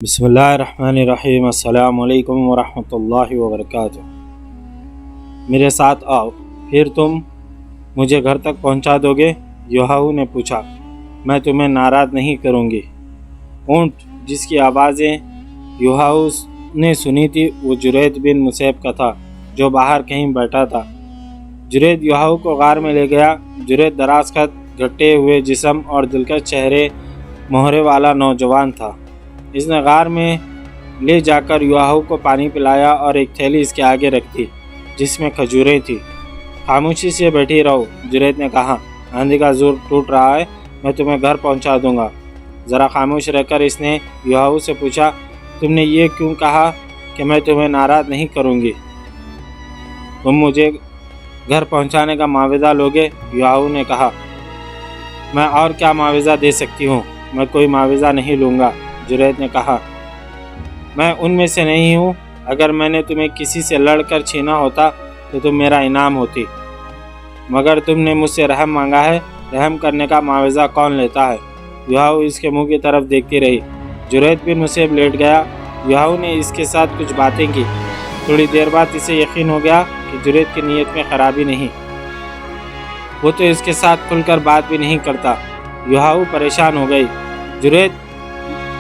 بسم اللہ الرحمن الرحیم۔ السلام علیکم ورحمۃ اللہ وبرکاتہ۔ میرے ساتھ آؤ، پھر تم مجھے گھر تک پہنچا دو گے؟ یوحنا نے پوچھا۔ میں تمہیں ناراض نہیں کروں گی۔ اونٹ جس کی آوازیں یوحنا نے سنی تھی وہ جرید بن مصعب کا تھا، جو باہر کہیں بیٹھا تھا۔ جرید یوحنا کو غار میں لے گیا۔ جرید دراز قد، گھٹے ہوئے جسم اور دلکش چہرے مہرے والا نوجوان تھا۔ اس نے غار میں لے جا کر یوحنا کو پانی پلایا اور ایک تھیلی اس کے آگے رکھ دی جس میں کھجوریں تھیں۔ خاموشی سے بیٹھی رہو، جرید نے کہا۔ آندھی کا زور ٹوٹ رہا ہے، میں تمہیں گھر پہنچا دوں گا۔ ذرا خاموش رہ کر اس نے یوحنا سے پوچھا، تم نے یہ کیوں کہا کہ میں تمہیں ناراض نہیں کروں گی؟ تم مجھے گھر پہنچانے کا معاوضہ لوگے؟ یوحنا نے کہا۔ میں اور کیا معاوضہ دے سکتی ہوں؟ میں کوئی معاوضہ نہیں لوں گا، جرید نے کہا۔ میں ان میں سے نہیں ہوں۔ اگر میں نے تمہیں کسی سے لڑ کر چھینا ہوتا تو تم میرا انعام ہوتی، مگر تم نے مجھ سے رحم مانگا ہے۔ رحم کرنے کا معاوضہ کون لیتا ہے؟ یوحنا اس کے منہ کی طرف دیکھتی رہی۔ جرید بن مصعب لیٹ گیا۔ یوحنا نے اس کے ساتھ کچھ باتیں کی۔ تھوڑی دیر بعد اسے یقین ہو گیا کہ جرید کی نیت میں خرابی نہیں، وہ تو اس کے ساتھ کھل کر بات بھی نہیں کرتا۔ یوحنا پریشان ہو گئی۔ جرید،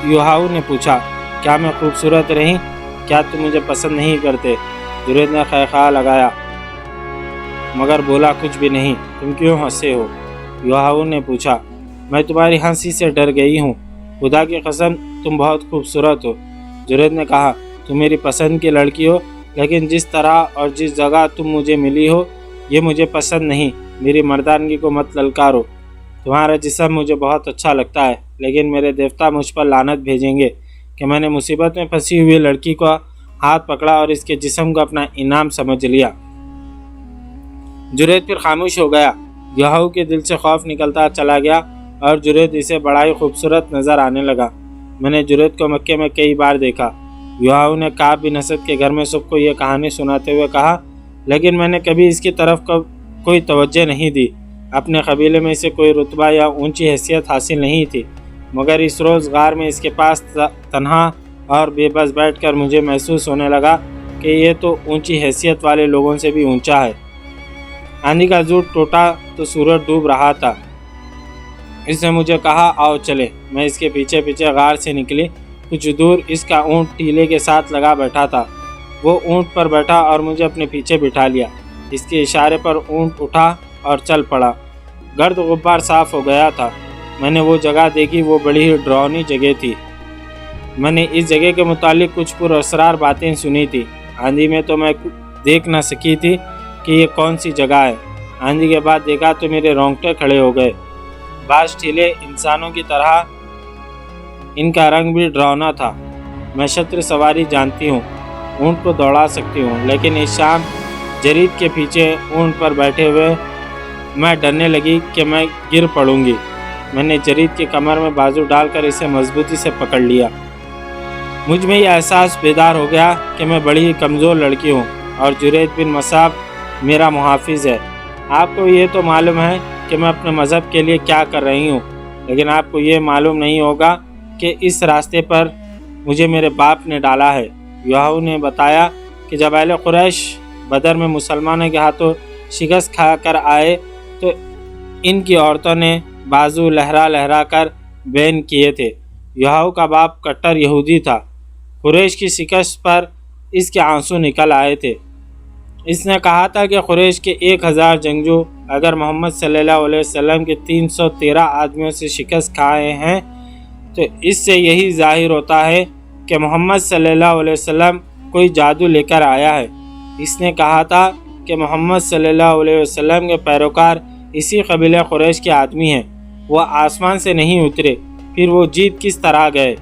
یوحنا نے پوچھا، کیا میں خوبصورت رہی؟ کیا تم مجھے پسند نہیں کرتے؟ جرید نے خیخہ لگایا مگر بولا کچھ بھی نہیں۔ تم کیوں ہنسے ہو؟ یوحنا نے پوچھا۔ میں تمہاری ہنسی سے ڈر گئی ہوں، خدا کی قسم تم بہت خوبصورت ہو۔ جرید نے کہا، تم میری پسند کی لڑکی ہو، لیکن جس طرح اور جس جگہ تم مجھے ملی ہو یہ مجھے پسند نہیں۔ میری مردانگی کو مت للکارو۔ تمہارا جسم مجھے بہت اچھا لگتا ہے، لیکن میرے دیوتا مجھ پر لعنت بھیجیں گے کہ میں نے مصیبت میں پھنسی ہوئی لڑکی کا ہاتھ پکڑا اور اس کے جسم کو اپنا انعام سمجھ لیا۔ جرید پھر خاموش ہو گیا۔ یوحنا کے دل سے خوف نکلتا چلا گیا اور جرید اسے بڑا ہی خوبصورت نظر آنے لگا۔ میں نے جرید کو مکے میں کئی بار دیکھا، یوحنا نے کعب بن اسد کے گھر میں سب کو یہ کہانی سناتے ہوئے کہا، لیکن میں نے کبھی اس کی طرف کوئی توجہ نہیں دی۔ اپنے قبیلے میں اسے کوئی رتبہ یا اونچی حیثیت حاصل نہیں تھی، مگر اس روز غار میں اس کے پاس تنہا اور بے بس بیٹھ کر مجھے محسوس ہونے لگا کہ یہ تو اونچی حیثیت والے لوگوں سے بھی اونچا ہے۔ آندھی کا زور ٹوٹا تو سورج ڈوب رہا تھا۔ اس نے مجھے کہا، آؤ چلے۔ میں اس کے پیچھے پیچھے غار سے نکلی۔ کچھ دور اس کا اونٹ ٹیلے کے ساتھ لگا بیٹھا تھا۔ وہ اونٹ پر بیٹھا اور مجھے اپنے پیچھے بٹھا لیا۔ اس کے اشارے پر اونٹ اٹھا اور چل پڑا۔ گرد غبار صاف ہو گیا تھا۔ میں نے وہ جگہ دیکھی، وہ بڑی ہی ڈراؤنی جگہ تھی۔ میں نے اس جگہ کے متعلق کچھ پر اسرار باتیں سنی تھی۔ آندھی میں تو میں دیکھ نہ سکی تھی کہ یہ کون سی جگہ ہے۔ آندھی کے بعد دیکھا تو میرے رونگٹے کھڑے ہو گئے۔ بعض ٹھیلے انسانوں کی طرح، ان کا رنگ بھی ڈراؤنا تھا۔ میں شتر سواری جانتی ہوں، اونٹ کو دوڑا سکتی ہوں، لیکن اس شام جرید کے پیچھے اونٹ پر بیٹھے ہوئے میں ڈرنے لگی کہ میں گر پڑوں گی۔ میں نے جرید کی کمر میں بازو ڈال کر اسے مضبوطی سے پکڑ لیا۔ مجھ میں یہ احساس بیدار ہو گیا کہ میں بڑی ہی کمزور لڑکی ہوں اور جرید بن مصعب میرا محافظ ہے۔ آپ کو یہ تو معلوم ہے کہ میں اپنے مذہب کے لیے کیا کر رہی ہوں، لیکن آپ کو یہ معلوم نہیں ہوگا کہ اس راستے پر مجھے میرے باپ نے ڈالا ہے۔ یوحنا نے بتایا کہ جب اہل قریش بدر میں مسلمانوں کے ہاتھوں شکست کھا کر آئے تو ان کی عورتوں نے بازو لہرا لہرا کر بین کیے تھے۔ یوحنا کا باپ کٹر یہودی تھا۔ قریش کی شکست پر اس کے آنسو نکل آئے تھے۔ اس نے کہا تھا کہ قریش کے 1000 جنگجو اگر محمد صلی اللہ علیہ وسلم کے 313 آدمیوں سے شکست کھائے ہیں تو اس سے یہی ظاہر ہوتا ہے کہ محمد صلی اللہ علیہ وسلم کوئی جادو لے کر آیا ہے۔ اس نے کہا تھا کہ محمد صلی اللہ علیہ وسلم کے پیروکار اسی قبیلہ قریش کے آدمی ہیں، وہ آسمان سے نہیں اترے، پھر وہ جیت کس طرح گئے؟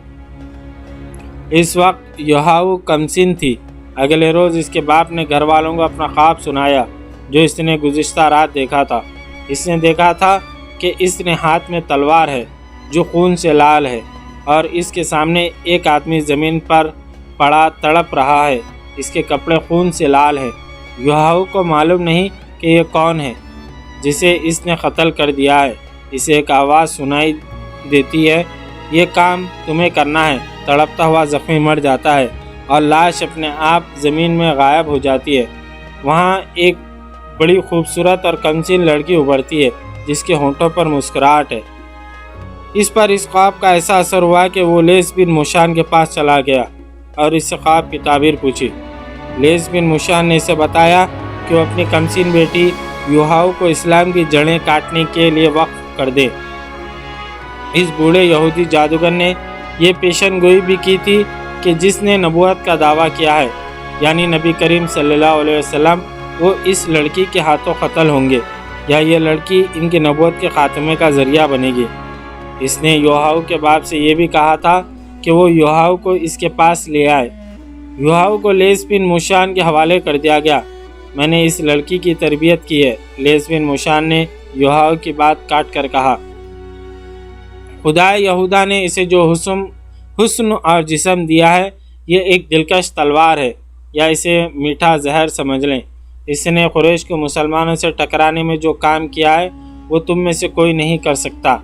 اس وقت یوحنا کمسن تھی۔ اگلے روز اس کے باپ نے گھر والوں کو اپنا خواب سنایا جو اس نے گزشتہ رات دیکھا تھا۔ اس نے دیکھا تھا کہ اس نے ہاتھ میں تلوار ہے جو خون سے لال ہے، اور اس کے سامنے ایک آدمی زمین پر پڑا تڑپ رہا ہے، اس کے کپڑے خون سے لال ہیں۔ یوحنا کو معلوم نہیں کہ یہ کون ہے جسے اس نے قتل کر دیا ہے۔ اسے ایک آواز سنائی دیتی ہے، یہ کام تمہیں کرنا ہے، تڑپتا ہوا زخمی مر جاتا ہے اور لاش اپنے آپ زمین میں غائب ہو جاتی ہے۔ وہاں ایک بڑی خوبصورت اور کمسین لڑکی ابھرتی ہے جس کے ہونٹوں پر مسکراہٹ ہے۔ اس پر اس خواب کا ایسا اثر ہوا کہ وہ لیس بن موشان کے پاس چلا گیا اور اس سے خواب کی تعبیر پوچھی۔ لیس بن موشان نے اسے بتایا کہ وہ اپنی کمسین بیٹی یوحاؤ کو اسلام کی جڑیں کاٹنے کے لیے وقف کر دے۔ اس بوڑھے یہودی جادوگر نے یہ پیشن گوئی بھی کی تھی کہ جس نے نبوت کا دعویٰ کیا ہے یعنی نبی کریم صلی اللہ علیہ وسلم، وہ اس لڑکی کے ہاتھوں قتل ہوں گے یا یہ لڑکی ان کی نبوت کے خاتمے کا ذریعہ بنے گی۔ اس نے یوحاؤ کے باپ سے یہ بھی کہا تھا کہ وہ یوحاؤ کو اس کے پاس لے آئے۔ یوحاؤ کو لیس بن موشان کے حوالے کر دیا گیا۔ میں نے اس لڑکی کی تربیت کی ہے، لیس بن موشان نے یوحاؤ کی بات کاٹ کر کہا۔ خدا یہودا نے اسے جو حسن اور جسم دیا ہے یہ ایک دلکش تلوار ہے، یا اسے میٹھا زہر سمجھ لیں۔ اس نے قریش کو مسلمانوں سے ٹکرانے میں جو کام کیا ہے وہ تم میں سے کوئی نہیں کر سکتا۔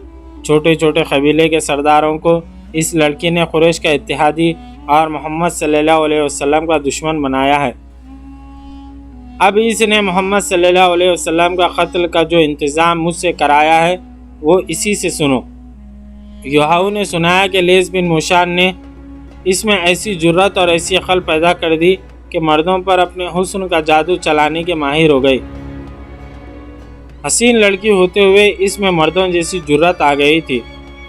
چھوٹے چھوٹے قبیلے کے سرداروں کو اس لڑکی نے قریش کا اتحادی اور محمد صلی اللہ علیہ وسلم کا دشمن بنایا ہے۔ اب اس نے محمد صلی اللہ علیہ وسلم کا قتل کا جو انتظام مجھ سے کرایا ہے وہ اسی سے سنو۔ یوحاؤ نے سنایا کہ لیس بن موشان نے اس میں ایسی جرت اور ایسی عقل پیدا کر دی کہ مردوں پر اپنے حسن کا جادو چلانے کے ماہر ہو گئی۔ حسین لڑکی ہوتے ہوئے اس میں مردوں جیسی جرت آ گئی تھی،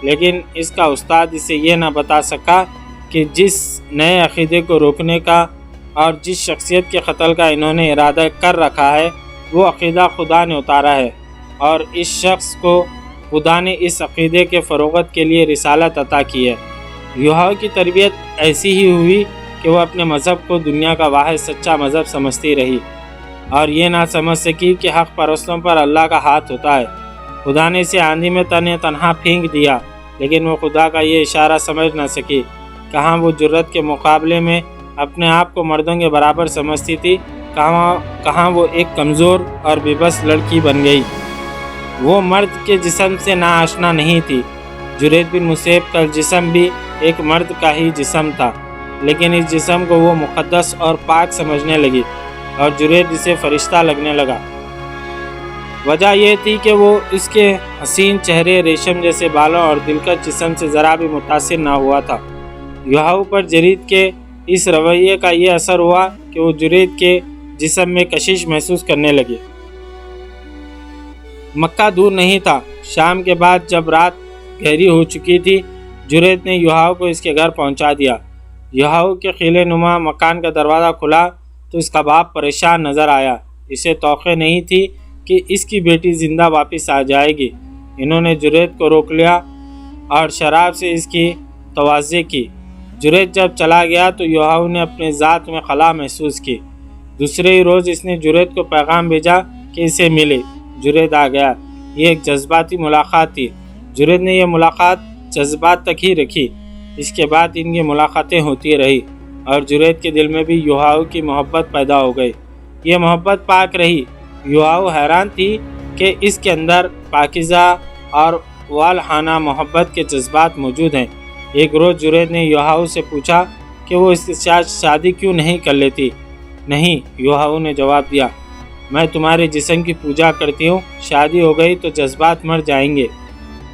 لیکن اس کا استاد اسے یہ نہ بتا سکا کہ جس نئے عقیدے کو روکنے کا اور جس شخصیت کے قتل کا انہوں نے ارادہ کر رکھا ہے وہ عقیدہ خدا نے اتارا ہے، اور اس شخص کو خدا نے اس عقیدے کے فروغت کے لیے رسالت عطا کی ہے۔ یوحاؤ کی تربیت ایسی ہی ہوئی کہ وہ اپنے مذہب کو دنیا کا واحد سچا مذہب سمجھتی رہی اور یہ نہ سمجھ سکی کہ حق پرستوں پر اللہ کا ہاتھ ہوتا ہے۔ خدا نے اسے آندھی میں تنہا پھینک دیا، لیکن وہ خدا کا یہ اشارہ سمجھ نہ سکی۔ کہاں وہ جرت کے مقابلے میں اپنے آپ کو مردوں کے برابر سمجھتی تھی، کہاں وہ ایک کمزور اور بے بس لڑکی بن گئی۔ وہ مرد کے جسم سے ناآشنا نہیں تھی۔ جریج بن مصیب کا جسم بھی ایک مرد کا ہی جسم تھا، لیکن اس جسم کو وہ مقدس اور پاک سمجھنے لگی اور جریج اسے فرشتہ لگنے لگا۔ وجہ یہ تھی کہ وہ اس کے حسین چہرے، ریشم جیسے بالوں اور دلکش جسم سے ذرا بھی متاثر نہ ہوا تھا۔ یوحاؤ پر جریج کے اس رویے کا یہ اثر ہوا کہ وہ جریج کے جسم میں کشش محسوس کرنے لگی۔ مکہ دور نہیں تھا۔ شام کے بعد جب رات گہری ہو چکی تھی، جریج نے یوحاؤ کو اس کے گھر پہنچا دیا۔ یوحاؤ کے قلعے نما مکان کا دروازہ کھلا تو اس کا باپ پریشان نظر آیا۔ اسے توقع نہیں تھی کہ اس کی بیٹی زندہ واپس آ جائے گی۔ انہوں نے جریج کو روک لیا اور شراب سے اس کی تواضع کی۔ جریج جب چلا گیا تو یوحاؤ نے اپنے ذات میں خلا محسوس کی۔ دوسرے ہی روز اس نے جریج کو پیغام بھیجا کہ اسے ملے۔ جریج آ گیا۔ یہ ایک جذباتی ملاقات تھی۔ جریج نے یہ ملاقات جذبات تک ہی رکھی۔ اس کے بعد ان کی ملاقاتیں ہوتی رہی اور جریج کے دل میں بھی یوحاؤ کی محبت پیدا ہو گئی۔ یہ محبت پاک رہی۔ یوحاؤ حیران تھی کہ اس کے اندر پاکیزہ اور والہانہ محبت کے جذبات موجود ہیں۔ ایک روز جریج نے یوحاؤ سے پوچھا کہ وہ اس کے ساتھ شادی کیوں نہیں کر لیتی۔ نہیں، یوحاؤ نے جواب دیا، میں تمہارے جسم کی پوجا کرتی ہوں، شادی ہو گئی تو جذبات مر جائیں گے۔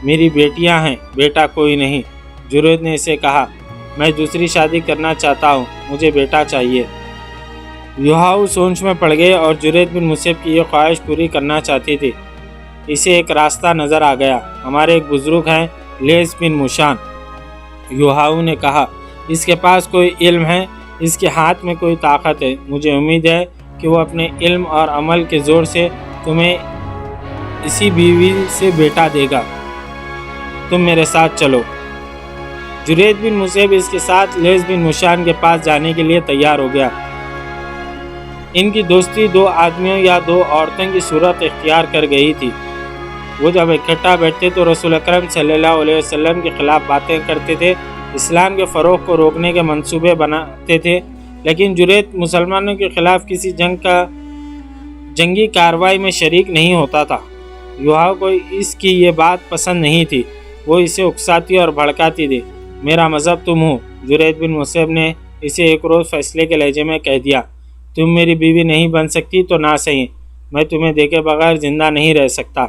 میری بیٹیاں ہیں، بیٹا کوئی نہیں۔ جریج نے اسے کہا، میں دوسری شادی کرنا چاہتا ہوں، مجھے بیٹا چاہیے۔ یوحاؤ سوچ میں پڑ گئے اور جریج بن مصیب کی یہ خواہش پوری کرنا چاہتی تھی۔ اسے ایک راستہ نظر آ گیا۔ ہمارے ایک بزرگ ہیں، لیس بن موشان۔ یوحاؤ نے کہا، اس کے پاس کوئی علم ہے، اس کے ہاتھ میں کوئی طاقت ہے۔ مجھے امید ہے کہ وہ اپنے علم اور عمل کے زور سے تمہیں اسی بیوی سے بیٹا دے گا۔ تم میرے ساتھ چلو۔ جریج بن مصیب اس کے ساتھ لیس بن موشان کے پاس جانے کے لیے تیار ہو گیا۔ ان کی دوستی دو آدمیوں یا دو عورتوں کی صورت اختیار کر گئی تھی۔ وہ جب اکٹھا بیٹھتے تو رسول اکرم صلی اللہ علیہ وسلم کے خلاف باتیں کرتے تھے، اسلام کے فروغ کو روکنے کے منصوبے بناتے تھے، لیکن جریج مسلمانوں کے خلاف کسی جنگی کارروائی میں شریک نہیں ہوتا تھا۔ یوحاؤ کو اس کی یہ بات پسند نہیں تھی۔ وہ اسے اکساتی اور بھڑکاتی تھی۔ میرا مذہب تم ہو۔ جرید بن مصعب نے اسے ایک روز فیصلے کے لہجے میں کہہ دیا، تم میری بیوی نہیں بن سکتی تو نہ صحیح، میں تمہیں دیکھے بغیر زندہ نہیں رہ سکتا۔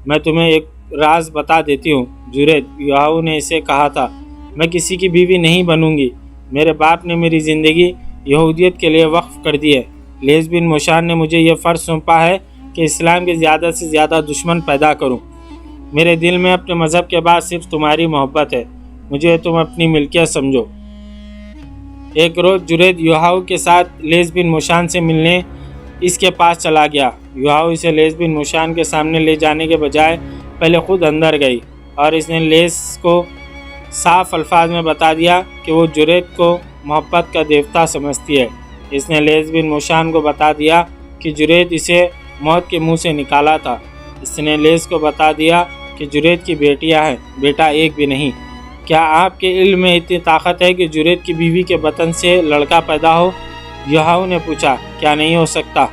میں تمہیں ایک راز بتا دیتی ہوں جرید، یوحنا نے اسے کہا تھا، میں کسی کی بیوی نہیں بنوں گی۔ میرے باپ نے میری زندگی یہودیت کے لیے وقف کر دی ہے۔ لیس بن موشان نے مجھے یہ فرض سونپا ہے کہ اسلام کے زیادہ سے زیادہ دشمن پیدا کروں۔ میرے دل میں اپنے مذہب کے بعد صرف تمہاری محبت ہے، مجھے تم اپنی ملکیت سمجھو۔ ایک روز جرید یوحنا کے ساتھ لیس بن موشان سے ملنے اس کے پاس چلا گیا۔ یوحنا اسے لیس بن موشان کے سامنے لے جانے کے بجائے پہلے خود اندر گئی اور اس نے لیس کو صاف الفاظ میں بتا دیا کہ وہ جرید کو محبت کا دیوتا سمجھتی ہے۔ اس نے لیس بن موشان کو بتا دیا کہ جرید اسے موت کے منہ سے نکالا تھا۔ اس نے لیس کو بتا دیا کہ جرید کی بیٹیاں ہیں، بیٹا ایک بھی نہیں۔ کیا آپ کے علم میں اتنی طاقت ہے کہ جرید کی بیوی کے بطن سے لڑکا پیدا ہو؟ یوحنا نے پوچھا۔ کیا نہیں ہو سکتا؟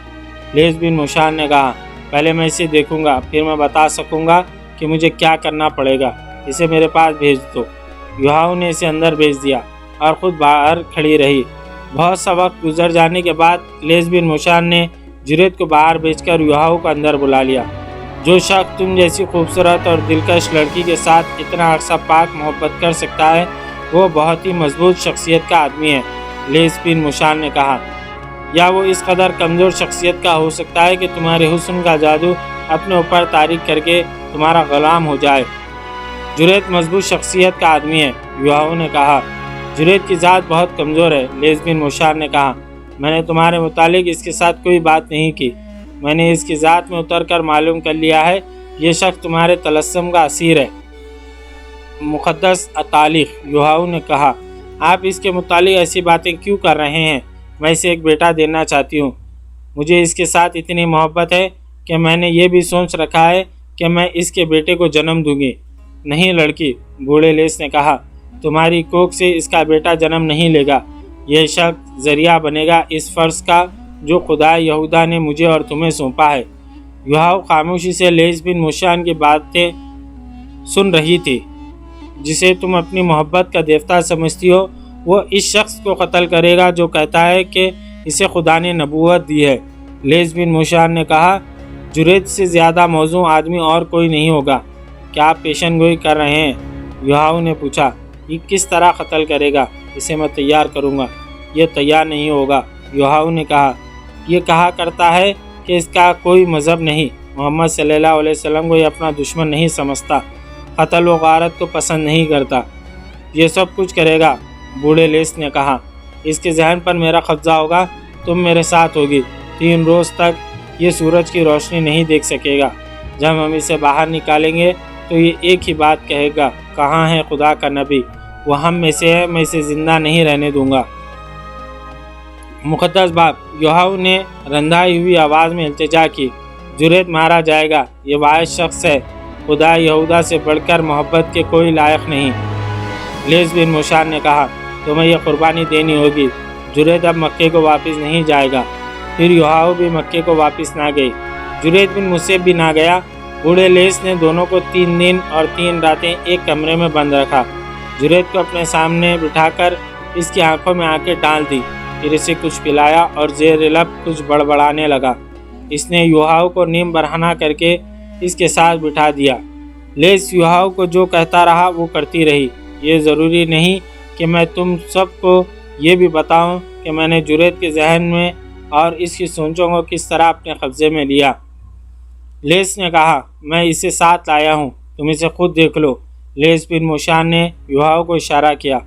لیس بن موشان نے کہا، پہلے میں اسے دیکھوں گا، پھر میں بتا سکوں گا کہ مجھے کیا کرنا پڑے گا۔ اسے میرے پاس بھیج دو۔ یوحنا نے اسے اندر بھیج دیا اور خود باہر کھڑی رہی۔ بہت سا وقت گزر جانے کے بعد لیس بن موشان نے جرید کو باہر بھیج کر یوحنا کو اندر بلا لیا۔ جو شخص تم جیسی خوبصورت اور دلکش لڑکی کے ساتھ اتنا عرصہ پاک محبت کر سکتا ہے وہ بہت ہی مضبوط شخصیت کا آدمی ہے، لیس بن موشان نے کہا۔ یا وہ اس قدر کمزور شخصیت کا ہو سکتا ہے کہ تمہارے حسن کا جادو اپنے اوپر تاریک کر کے تمہارا غلام ہو جائے۔ جرید مضبوط شخصیت کا آدمی ہے، یوحنا نے کہا۔ جرید کی ذات بہت کمزور ہے، لیس بن موشان نے کہا۔ میں نے تمہارے متعلق اس کے ساتھ کوئی بات نہیں کی، میں نے اس کی ذات میں اتر کر معلوم کر لیا ہے، یہ شخص تمہارے طلسم کا اسیر ہے۔ مقدس اتالیخ، یوحنا نے کہا، آپ اس کے متعلق ایسی باتیں کیوں کر رہے ہیں؟ میں اسے ایک بیٹا دینا چاہتی ہوں، مجھے اس کے ساتھ اتنی محبت ہے کہ میں نے یہ بھی سوچ رکھا ہے کہ میں اس کے بیٹے کو جنم دوں گی۔ نہیں لڑکی، بوڑھے لیس نے کہا، تمہاری کوکھ سے اس کا بیٹا جنم نہیں لے گا، یہ شخص ذریعہ بنے گا اس فرض کا جو خدا یہودا نے مجھے اور تمہیں سونپا ہے۔ یوحنا خاموشی سے لیس بن موشان کی باتیں سن رہی تھی۔ جسے تم اپنی محبت کا دیوتا سمجھتی ہو وہ اس شخص کو قتل کرے گا جو کہتا ہے کہ اسے خدا نے نبوت دی ہے۔ لیس بن موشان نے کہا، جرید سے زیادہ موزوں آدمی اور کوئی نہیں ہوگا۔ کیا آپ پیشن گوئی کر رہے ہیں؟ یوحنا نے پوچھا۔ یہ کس طرح قتل کرے گا؟ اسے میں تیار کروں گا۔ یہ تیار نہیں ہوگا، یوحنا نے کہا۔ یہ کہا کرتا ہے کہ اس کا کوئی مذہب نہیں، محمد صلی اللہ علیہ وسلم کو یہ اپنا دشمن نہیں سمجھتا، قتل و غارت کو پسند نہیں کرتا، یہ سب کچھ کرے گا، بوڑھے لیس نے کہا۔ اس کے ذہن پر میرا قبضہ ہوگا، تم میرے ساتھ ہوگی، 3 روز تک یہ سورج کی روشنی نہیں دیکھ سکے گا۔ جب ہم اسے باہر نکالیں گے تو یہ ایک ہی بات کہے گا، کہاں ہے خدا کا نبی؟ وہ ہم میں سے ہے، میں اسے زندہ نہیں رہنے دوں گا۔ مقدس باپ، یوحنا نے رندائی ہوئی آواز میں التجا کی، جرید مارا جائے گا، یہ واحد شخص ہے، خدا یہودا سے بڑھ کر محبت کے کوئی لائق نہیں۔ لیس بن موشان نے کہا، تمہیں یہ قربانی دینی ہوگی، جرید اب مکے کو واپس نہیں جائے گا۔ پھر یوحنا بھی مکے کو واپس نہ گئی، جرید بن مصعب بھی نہ گیا۔ بوڑھے لیس نے دونوں کو 3 دن اور 3 راتیں ایک کمرے میں بند رکھا۔ جرید کو اپنے سامنے بٹھا کر اس کی آنکھوں میں آنکھیں ڈال دی، پھر اسے کچھ پلایا اور زیر لب کچھ بڑبڑانے لگا۔ اس نے یوحنا کو نیم برہنہ کر کے اس کے ساتھ بٹھا دیا۔ لیس یوحنا کو جو کہتا رہا وہ کرتی رہی۔ یہ ضروری نہیں کہ میں تم سب کو یہ بھی بتاؤں کہ میں نے جرید کے ذہن میں اور اس کی سوچوں کو کس طرح اپنے قبضے میں لیا۔ لیس نے کہا، میں اسے ساتھ لایا ہوں، تم اسے خود دیکھ لو۔ لیس بن موشان نے یوحنا کو اشارہ کیا۔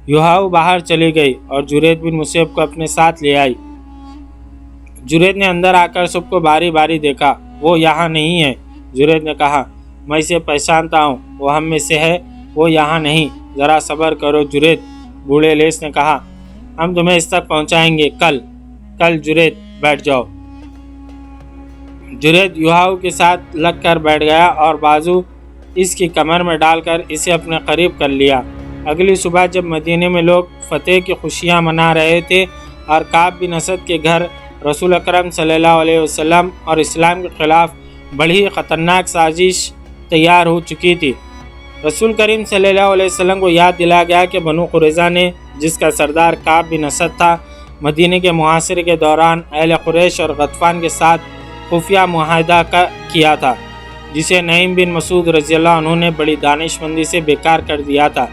یوحنا باہر چلی گئی اور جرید بن مصعب کو اپنے ساتھ لے آئی۔ جرید نے اندر آ کر سب کو باری باری دیکھا۔ وہ یہاں نہیں ہے، جرید نے کہا، میں اسے پہچانتا ہوں، وہ ہم میں سے ہے، وہ یہاں نہیں، ذرا صبر کرو جرید، بوڑھے لیس نے کہا، ہم تمہیں اس تک پہنچائیں گے کل جرید بیٹھ جاؤ۔ جرید یوحنا کے ساتھ لگ کر بیٹھ گیا اور بازو اس کی کمر میں ڈال کر اسے اپنے قریب کر لیا۔ اگلی صبح جب مدینے میں لوگ فتح کی خوشیاں منا رہے تھے اور کعب بن اسد کے گھر رسول اکرم صلی اللہ علیہ وسلم اور اسلام کے خلاف بڑی خطرناک سازش تیار ہو چکی تھی، رسول کریم صلی اللہ علیہ وسلم کو یاد دلایا گیا کہ بنو قریظہ نے، جس کا سردار کعب بن اسد تھا، مدینے کے محاصرے کے دوران اہل قریش اور غطفان کے ساتھ خفیہ معاہدہ کیا تھا، جسے نعیم بن مسعود رضی اللہ عنہ نے بڑی دانش مندی سے بیکار کر دیا تھا۔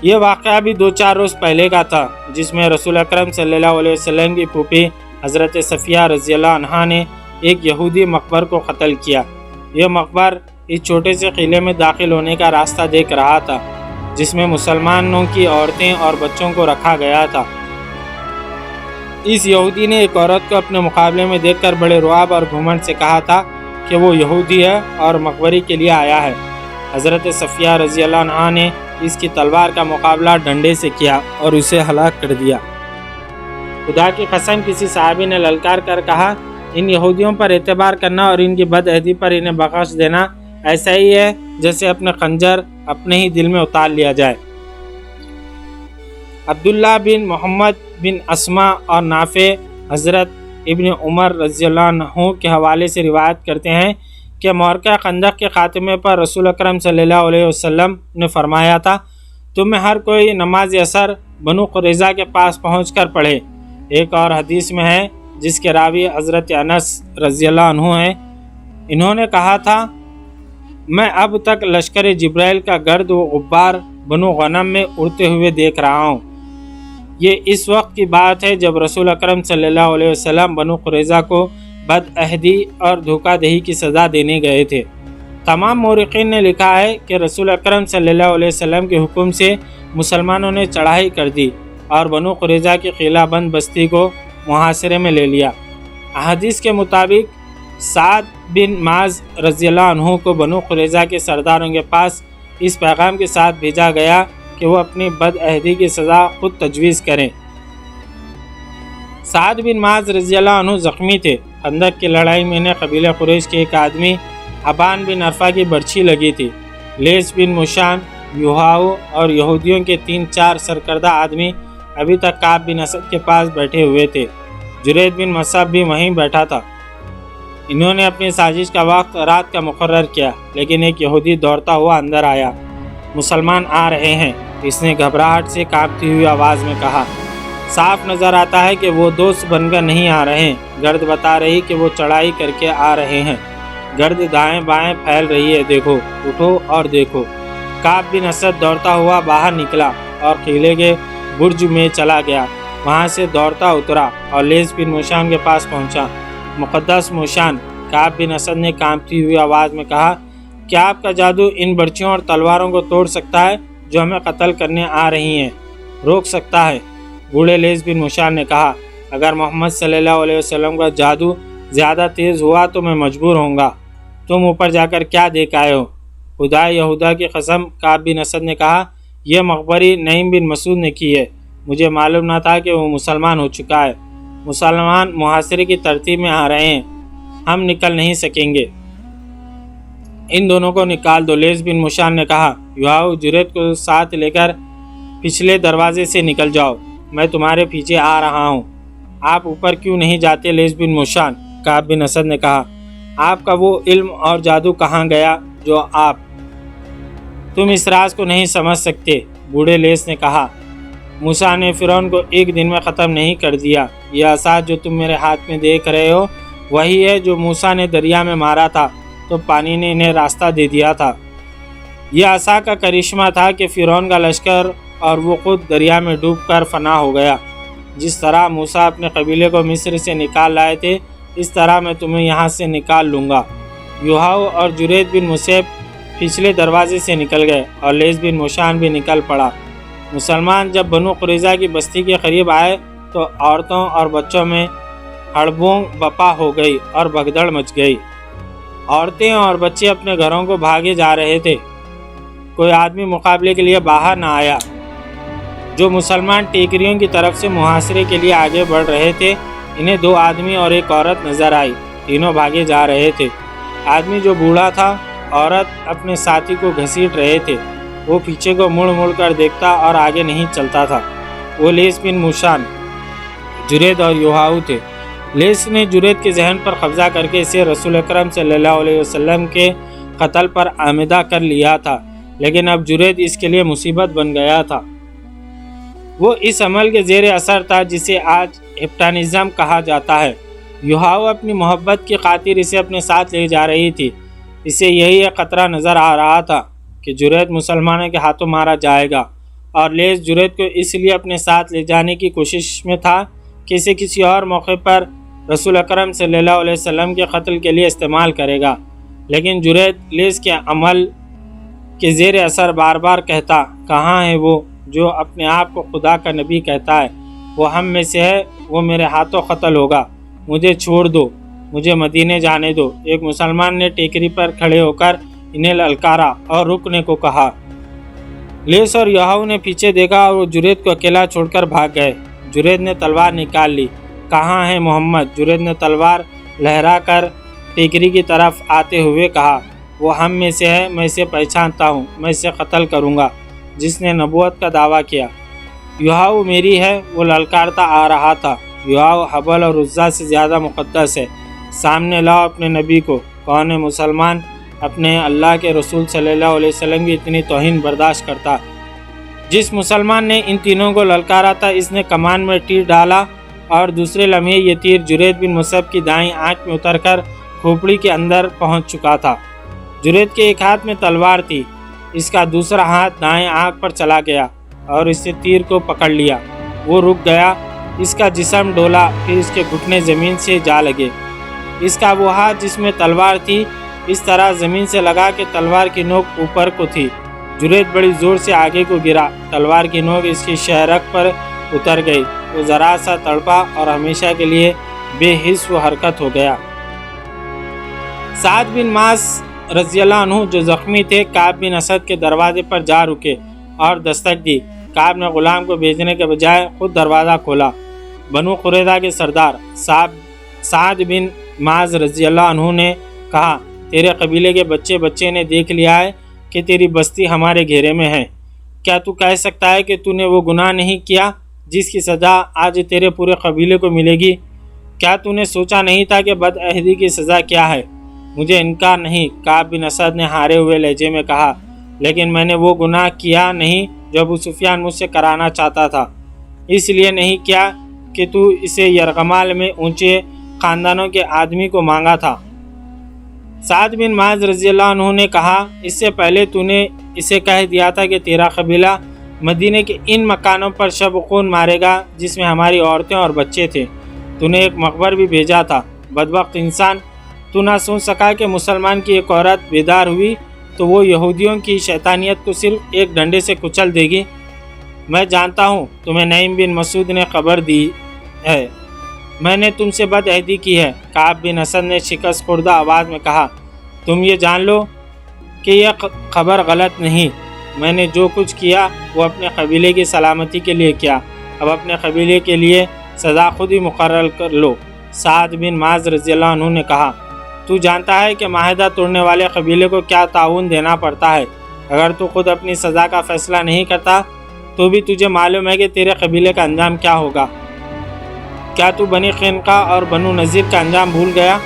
یہ واقعہ بھی 2-4 روز پہلے کا تھا، جس میں رسول اکرم صلی اللہ علیہ وسلم کی پھوپھی حضرت صفیہ رضی اللہ عنہا نے ایک یہودی مقبر کو قتل کیا۔ یہ مقبر اس چھوٹے سے قلعے میں داخل ہونے کا راستہ دیکھ رہا تھا، جس میں مسلمانوں کی عورتیں اور بچوں کو رکھا گیا تھا۔ اس یہودی نے ایک عورت کو اپنے مقابلے میں دیکھ کر بڑے رعب اور گھمنڈ سے کہا تھا کہ وہ یہودی ہے اور مقبری کے لیے آیا ہے۔ حضرت صفیہ رضی اللہ عنہا نے اس کی تلوار کا مقابلہ ڈنڈے سے کیا اور اسے ہلاک کر دیا۔ خدا کی قسم، کسی صحابی نے للکار کر کہا، ان یہودیوں پر اعتبار کرنا اور ان کی بدعہدی پر انہیں بخش دینا ایسا ہی ہے جیسے اپنے خنجر اپنے ہی دل میں اتار لیا جائے۔ عبداللہ بن محمد بن اسما اور نافع حضرت ابن عمر رضی اللہ عنہ کے حوالے سے روایت کرتے ہیں کہ معرکہ خندق کے خاتمے پر رسول اکرم صلی اللہ علیہ وسلم نے فرمایا تھا، تم میں ہر کوئی نماز عصر بنو قریظہ کے پاس پہنچ کر پڑھے۔ ایک اور حدیث میں ہے، جس کے راوی حضرت انس رضی اللہ عنہ ہیں، انہوں نے کہا تھا، میں اب تک لشکر جبرائیل کا گرد و غبار بنو غنم میں اڑتے ہوئے دیکھ رہا ہوں۔ یہ اس وقت کی بات ہے جب رسول اکرم صلی اللہ علیہ وسلم بنو قریظہ کو بدعہدی اور دھوکہ دہی کی سزا دینے گئے تھے۔ تمام مورخین نے لکھا ہے کہ رسول اکرم صلی اللہ علیہ وسلم کے حکم سے مسلمانوں نے چڑھائی کر دی اور بنو قریظہ کی قلعہ بند بستی کو محاصرے میں لے لیا۔ احادیث کے مطابق سعد بن معاذ رضی اللہ عنہ کو بنو قریظہ کے سرداروں کے پاس اس پیغام کے ساتھ بھیجا گیا کہ وہ اپنی بدعہدی کی سزا خود تجویز کریں۔ سعد بن معاذ رضی اللہ عنہ زخمی تھے۔ خندق کی لڑائی میں انہیں قبیلہ قریش کے ایک آدمی ابان بن عرفہ کی برچھی لگی تھی۔ لیس بن مشان، یوہاؤ اور یہودیوں کے 3-4 سرکردہ آدمی ابھی تک کعب بن اسد کے پاس بیٹھے ہوئے تھے۔ جرید بن مصعب بھی وہیں بیٹھا تھا۔ انہوں نے اپنی سازش کا وقت رات کا مقرر کیا، لیکن ایک یہودی دوڑتا ہوا اندر آیا۔ مسلمان آ رہے ہیں، اس نے گھبراہٹ سے کانپتی ہوئی آواز میں کہا۔ صاف نظر آتا ہے کہ وہ دوست بن کر نہیں آ رہے ہیں۔ گرد بتا رہی کہ وہ چڑھائی کر کے آ رہے ہیں۔ گرد دائیں بائیں پھیل رہی ہے، دیکھو، اٹھو اور دیکھو۔ کعب بن اسد دوڑتا ہوا باہر نکلا اور قلعے کے برج میں چلا گیا۔ وہاں سے دوڑتا اترا اور لیس بن موشان کے پاس پہنچا۔ مقدس موشان، کعب بن اسد نے کانپتی ہوئی آواز میں کہا، کیا آپ کا جادو ان برچیوں اور تلواروں کو توڑ سکتا ہے جو ہمیں قتل کرنے آ رہی ہیں؟ روک سکتا ہے؟ بوڑھے لیس بن موشان نے کہا، اگر محمد صلی اللہ علیہ وسلم کا جادو زیادہ تیز ہوا تو میں مجبور ہوں گا۔ تم اوپر جا کر کیا دیکھ آئے ہو؟ خدا یہودا کی قسم، کعب بن اسد نے کہا، یہ مقبری نعیم بن مسعود نے کی ہے۔ مجھے معلوم نہ تھا کہ وہ مسلمان ہو چکا ہے۔ مسلمان محاصرے کی ترتیب میں آ رہے ہیں، ہم نکل نہیں سکیں گے۔ ان دونوں کو نکال دو، لیس بن موشان نے کہا۔ یوہاؤ، جرید کو ساتھ لے کر پچھلے دروازے سے نکل جاؤ، میں تمہارے پیچھے آ رہا ہوں۔ آپ اوپر کیوں نہیں جاتے لیس بن موشان؟ کعب بن اسد نے کہا، آپ کا وہ علم اور جادو کہاں گیا جو تم اس راز کو نہیں سمجھ سکتے؟ بوڑھے لیس نے کہا، موسیٰ نے فرعون کو ایک دن میں ختم نہیں کر دیا۔ یہ عصا جو تم میرے ہاتھ میں دیکھ رہے ہو وہی ہے جو موسیٰ نے دریا میں مارا تھا تو پانی نے انہیں راستہ دے دیا تھا۔ یہ عصا کا کرشمہ تھا کہ فرعون کا لشکر اور وہ خود دریا میں ڈوب کر فنا ہو گیا۔ جس طرح موسیٰ اپنے قبیلے کو مصر سے نکال لائے تھے، اس طرح میں تمہیں یہاں سے نکال لوں گا۔ یوہاؤ اور جرید بن مصعب پچھلے دروازے سے نکل گئے اور لیس بن موشان بھی نکل پڑا۔ مسلمان جب بنو قریظہ کی بستی کے قریب آئے تو عورتوں اور بچوں میں ہڑبوں بپا ہو گئی اور بھگدڑ مچ گئی۔ عورتیں اور بچے اپنے گھروں کو بھاگے جا رہے تھے۔ کوئی آدمی مقابلے کے لیے باہر نہ آیا۔ جو مسلمان ٹیکریوں کی طرف سے محاصرے کے لیے آگے بڑھ رہے تھے، انہیں 2 آدمی اور ایک عورت نظر آئی۔ تینوں بھاگے جا رہے تھے۔ آدمی جو بوڑھا تھا، عورت اپنے ساتھی کو گھسیٹ رہے تھے۔ وہ پیچھے کو مڑ مڑ کر دیکھتا اور آگے نہیں چلتا تھا۔ وہ لیس بن موشان، جرید اور یوہاؤ تھے۔ لیس نے جرید کے ذہن پر قبضہ کر کے اسے رسول اکرم صلی اللہ علیہ وسلم کے قتل پر آمدہ کر لیا تھا۔ لیکن اب جرید اس کے لیے مصیبت بن گیا تھا۔ وہ اس عمل کے زیر اثر تھا جسے آج ہپٹانزم کہا جاتا ہے۔ یوہاؤ اپنی محبت کی خاطر اسے اپنے ساتھ لے جا رہی تھی۔ اسے یہی ایک خطرہ نظر آ رہا تھا کہ جرید مسلمانوں کے ہاتھوں مارا جائے گا، اور لیس جرید کو اس لیے اپنے ساتھ لے جانے کی کوشش میں تھا کہ اسے کسی اور موقع پر رسول اکرم صلی اللہ علیہ وسلم کے قتل کے لیے استعمال کرے گا۔ لیکن جرید لیس کے عمل کے زیر اثر بار بار کہتا، کہاں ہے وہ جو اپنے آپ کو خدا کا نبی کہتا ہے؟ وہ ہم میں سے ہے، وہ میرے ہاتھوں قتل ہوگا، مجھے چھوڑ دو، مجھے مدینے جانے دو۔ ایک مسلمان نے ٹیکری پر کھڑے ہو کر انہیں للکارا اور رکنے کو کہا۔ لیس اور یوہاؤ نے پیچھے دیکھا اور وہ جرید کو اکیلا چھوڑ کر بھاگ گئے۔ جرید نے تلوار نکال لی۔ کہاں ہے محمد؟ جرید نے تلوار لہرا کر ٹیکری کی طرف آتے ہوئے کہا، وہ ہم میں سے ہے، میں اسے پہچانتا ہوں، میں اسے قتل کروں گا جس نے نبوت کا دعویٰ کیا۔ یوہاؤ میری ہے، وہ للکارتا آ رہا تھا۔ یوہاؤ حبل اور عزا سے زیادہ مقدس ہے، سامنے لاؤ اپنے نبی کو۔ کون مسلمان اپنے اللہ کے رسول صلی اللہ علیہ وسلم کی اتنی توہین برداشت کرتا؟ جس مسلمان نے ان تینوں کو للکارا تھا، اس نے کمان میں تیر ڈالا اور دوسرے لمحے یہ تیر جرید بن مصعب کی دائیں آنکھ میں اتر کر کھوپڑی کے اندر پہنچ چکا تھا۔ جرید کے ایک ہاتھ میں تلوار تھی، اس کا دوسرا ہاتھ دائیں آنکھ پر چلا گیا اور اس سے تیر کو پکڑ لیا۔ وہ رک گیا، اس کا جسم ڈولا، پھر اس کے گھٹنے زمین سے جا لگے۔ اس کا وہ ہاتھ جس میں تلوار تھی اس طرح زمین سے لگا کہ تلوار کی نوک اوپر کو تھی۔ جرید بڑی زور سے آگے کو گرا، تلوار کی نوک اس کی شہرک پر اتر گئی۔ وہ ذرا سا تڑپا اور ہمیشہ کے لیے بے حس و حرکت ہو گیا۔ سعد بن معاذ رضی اللہ عنہ جو زخمی تھے، کعب بن اسد کے دروازے پر جا رکے اور دستک دی۔ کعب نے غلام کو بھیجنے کے بجائے خود دروازہ کھولا۔ بنو قریظہ کے سردار سعد بن معاذ رضی اللہ عنہ نے کہا، تیرے قبیلے کے بچے نے دیکھ لیا ہے کہ تیری بستی ہمارے گھیرے میں ہے۔ کیا تو کہہ سکتا ہے کہ تو نے وہ گناہ نہیں کیا جس کی سزا آج تیرے پورے قبیلے کو ملے گی؟ کیا تو نے سوچا نہیں تھا کہ بد عہدی کی سزا کیا ہے؟ مجھے انکار نہیں، کعب بن اسد نے ہارے ہوئے لہجے میں کہا، لیکن میں نے وہ گناہ کیا نہیں جو ابو سفیان مجھ سے کرانا چاہتا تھا۔ اس لیے نہیں کیا کہ تو اسے یرغمال میں اونچے خاندانوں کے آدمی کو مانگا تھا۔ سعد بن معاذ رضی اللہ عنہ نے کہا، اس سے پہلے تو نے اسے کہہ دیا تھا کہ تیرا قبیلہ مدینے کے ان مکانوں پر شب خون مارے گا جس میں ہماری عورتیں اور بچے تھے۔ تو نے ایک مخبر بھی بھیجا تھا۔ بدبخت انسان، تو نہ سوچ سکا کہ مسلمان کی ایک عورت بیدار ہوئی تو وہ یہودیوں کی شیطانیت کو صرف ایک ڈنڈے سے کچل دے گی۔ میں جانتا ہوں تمہیں نعیم بن مسعود نے خبر دی ہے، میں نے تم سے بد عہدی کی ہے۔ کعب بن اسد نے شکست خوردہ آواز میں کہا، تم یہ جان لو کہ یہ خبر غلط نہیں، میں نے جو کچھ کیا وہ اپنے قبیلے کی سلامتی کے لیے کیا، اب اپنے قبیلے کے لیے سزا خود ہی مقرر کر لو۔ سعد بن معاذ رضی اللہ عنہ نے کہا، تو جانتا ہے کہ معاہدہ توڑنے والے قبیلے کو کیا تعاون دینا پڑتا ہے۔ اگر تو خود اپنی سزا کا فیصلہ نہیں کرتا تو بھی تجھے معلوم ہے کہ تیرے قبیلے کا انجام کیا ہوگا۔ کیا تو بنی قینقاع اور بنو نذیر کا انجام بھول گیا؟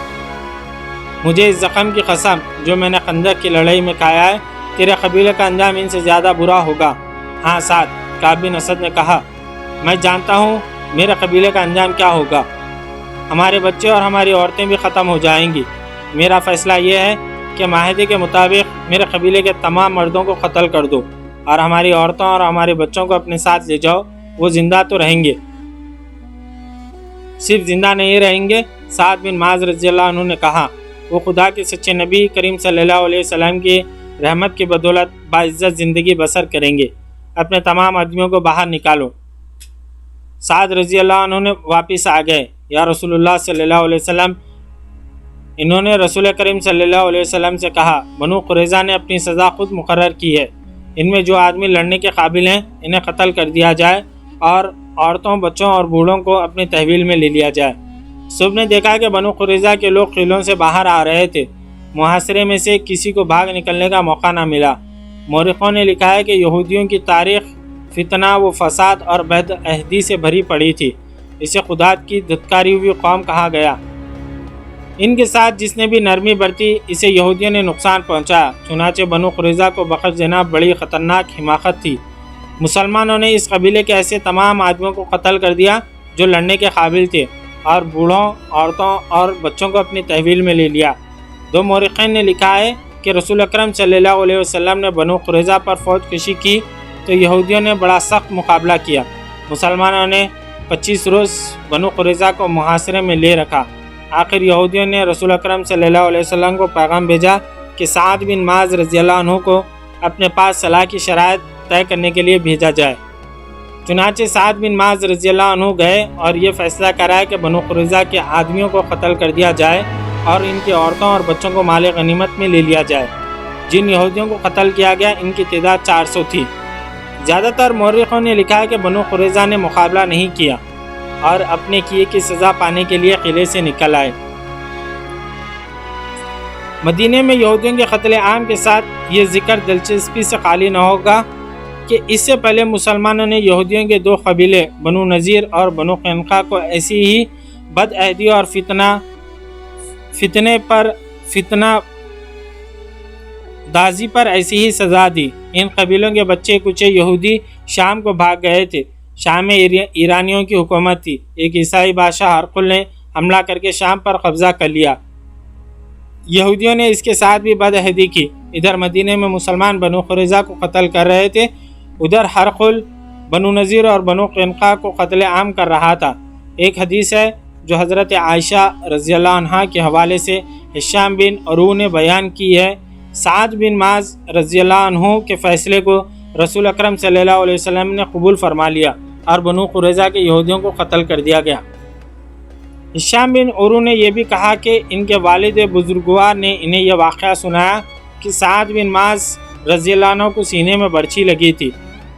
مجھے اس زخم کی قسم جو میں نے خندق کی لڑائی میں کھایا ہے، تیرے قبیلے کا انجام ان سے زیادہ برا ہوگا۔ ہاں سعد، کعب بن اسد نے کہا، میں جانتا ہوں میرے قبیلے کا انجام کیا ہوگا۔ ہمارے بچے اور ہماری عورتیں بھی ختم ہو جائیں گی۔ میرا فیصلہ یہ ہے کہ معاہدے کے مطابق میرے قبیلے کے تمام مردوں کو قتل کر دو اور ہماری عورتوں اور ہمارے بچوں کو اپنے ساتھ لے جاؤ۔ وہ زندہ تو رہیں گے، صرف زندہ نہیں رہیں گے۔ سعد بن معاذ رضی اللہ عنہ نے کہا، وہ خدا کے سچے نبی کریم صلی اللہ علیہ وسلم کی رحمت کی بدولت باعزت زندگی بسر کریں گے۔ اپنے تمام آدمیوں کو باہر نکالو۔ سعد رضی اللہ عنہ نے واپس آ گئے۔ یا رسول اللہ صلی اللہ علیہ وسلم، انہوں نے رسول کریم صلی اللہ علیہ وسلم سے کہا، بنو قریظہ نے اپنی سزا خود مقرر کی ہے۔ ان میں جو آدمی لڑنے کے قابل ہیں انہیں قتل کر دیا جائے اور عورتوں، بچوں اور بوڑھوں کو اپنی تحویل میں لے لیا جائے۔ صبح نے دیکھا کہ بنو قریظہ کے لوگ قلعوں سے باہر آ رہے تھے۔ محاصرے میں سے کسی کو بھاگ نکلنے کا موقع نہ ملا۔ مورخوں نے لکھا ہے کہ یہودیوں کی تاریخ فتنہ و فساد اور بد عہدی سے بھری پڑی تھی۔ اسے خدا کی دھتکاری ہوئی قوم کہا گیا۔ ان کے ساتھ جس نے بھی نرمی برتی اسے یہودیوں نے نقصان پہنچایا۔ چنانچہ بنو قریظہ کو بخش دینا بڑی خطرناک حماقت تھی۔ مسلمانوں نے اس قبیلے کے ایسے تمام آدمیوں کو قتل کر دیا جو لڑنے کے قابل تھے، اور بوڑھوں، عورتوں اور بچوں کو اپنی تحویل میں لے لیا۔ دو مورخین نے لکھا ہے کہ رسول اکرم صلی اللہ علیہ وسلم نے بنو قریظہ پر فوج کشی کی تو یہودیوں نے بڑا سخت مقابلہ کیا۔ مسلمانوں نے 25 روز بنو قریظہ کو محاصرے میں لے رکھا۔ آخر یہودیوں نے رسول اکرم صلی اللہ علیہ وسلم کو پیغام بھیجا کہ سعد بن معاذ رضی اللہ عنہ کو اپنے پاس صلاح کی شرائط طے کرنے کے لیے بھیجا جائے۔ چنانچہ سعد بن معاذ رضی اللہ عنہ گئے اور یہ فیصلہ کرائے کہ بنو قریظہ کے آدمیوں کو قتل کر دیا جائے اور ان کی عورتوں اور بچوں کو مال غنیمت میں لے لیا جائے۔ جن یہودیوں کو قتل کیا گیا ان کی تعداد 400 تھی۔ زیادہ تر مورخوں نے لکھا ہے کہ بنو قریظہ نے مقابلہ نہیں کیا اور اپنے کیے کی سزا پانے کے لیے قلعے سے نکل آئے۔ مدینے میں یہودیوں کے قتل عام کے ساتھ یہ ذکر دلچسپی سے خالی نہ ہوگا کہ اس سے پہلے مسلمانوں نے یہودیوں کے دو قبیلے بنو نذیر اور بنو قینقاع کو ایسی ہی بد عہدی اور فتنہ دازی پر ایسی ہی سزا دی۔ ان قبیلوں کے بچے کچے یہودی شام کو بھاگ گئے تھے۔ شام میں ایرانیوں کی حکومت تھی۔ ایک عیسائی بادشاہ ہرقل نے حملہ کر کے شام پر قبضہ کر لیا۔ یہودیوں نے اس کے ساتھ بھی بد عہدی کی۔ ادھر مدینے میں مسلمان بنو قریظہ کو قتل کر رہے تھے، ادھر ہرقل بنو نذیر اور بنو قینقاع کو قتل عام کر رہا تھا۔ ایک حدیث ہے جو حضرت عائشہ رضی اللہ عنہا کے حوالے سے ہشام بن عروہ نے بیان کی ہے۔ سعد بن معاذ رضی اللہ عنہ کے فیصلے کو رسول اکرم صلی اللہ علیہ وسلم نے قبول فرما لیا اور بنو قریظہ کے یہودیوں کو قتل کر دیا گیا۔ ہشام بن عروہ نے یہ بھی کہا کہ ان کے والد بزرگوار نے انہیں یہ واقعہ سنایا کہ سعد بن معاذ رضی اللہ عنہ کو سینے میں برچھی لگی تھی۔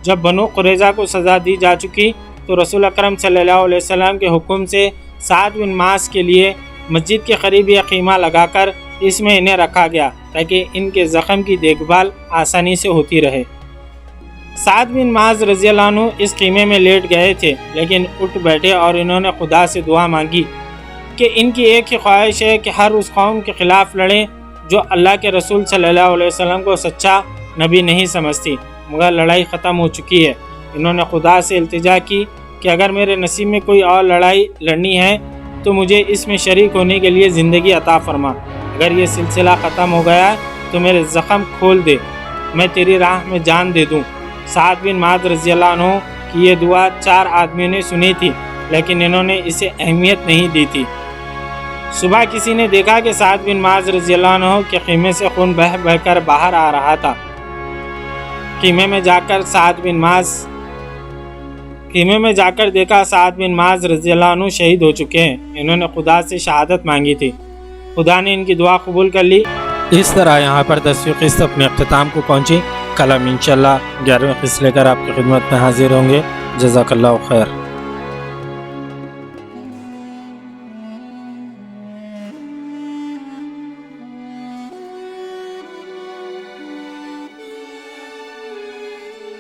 جب بنو قریظہ کو سزا دی جا چکی تو رسول اکرم صلی اللہ علیہ وسلم کے حکم سے سعد بن معاذ کے لیے مسجد کے قریب یہ خیمہ لگا کر اس میں انہیں رکھا گیا تاکہ ان کے زخم کی دیکھ بھال آسانی سے ہوتی رہے۔ سعد بن معاذ رضی اللہ عنہ اس خیمے میں لیٹ گئے تھے لیکن اٹھ بیٹھے اور انہوں نے خدا سے دعا مانگی کہ ان کی ایک ہی خواہش ہے کہ ہر اس قوم کے خلاف لڑیں جو اللہ کے رسول صلی اللہ علیہ وسلم کو سچا نبی نہیں سمجھتی، مگر لڑائی ختم ہو چکی ہے۔ انہوں نے خدا سے التجا کی کہ اگر میرے نصیب میں کوئی اور لڑائی لڑنی ہے تو مجھے اس میں شریک ہونے کے لیے زندگی عطا فرما۔ اگر یہ سلسلہ ختم ہو گیا ہے تو میرے زخم کھول دے، میں تیری راہ میں جان دے دوں۔ سعد بن معاذ رضی اللہ عنہ کی یہ دعا 4 آدمیوں نے سنی تھی لیکن انہوں نے اسے اہمیت نہیں دی تھی۔ صبح کسی نے دیکھا کہ سعد بن معاذ رضی اللہ عنہ کے خیمے سے خون بہہ بہہ کر باہر آ رہا تھا۔ خیمے میں جا کر دیکھا سعد بن معاذ رضی اللہ عنہ شہید ہو چکے ہیں۔ انہوں نے خدا سے شہادت مانگی تھی، خدا نے ان کی دعا قبول کر لی۔ اس طرح یہاں پر 10ویں قسط اپنے اختتام کو پہنچی۔ کل ہم انشاءاللہ 11ویں قسط لے کر آپ کی خدمت میں حاضر ہوں گے۔ جزاک اللہ خیر۔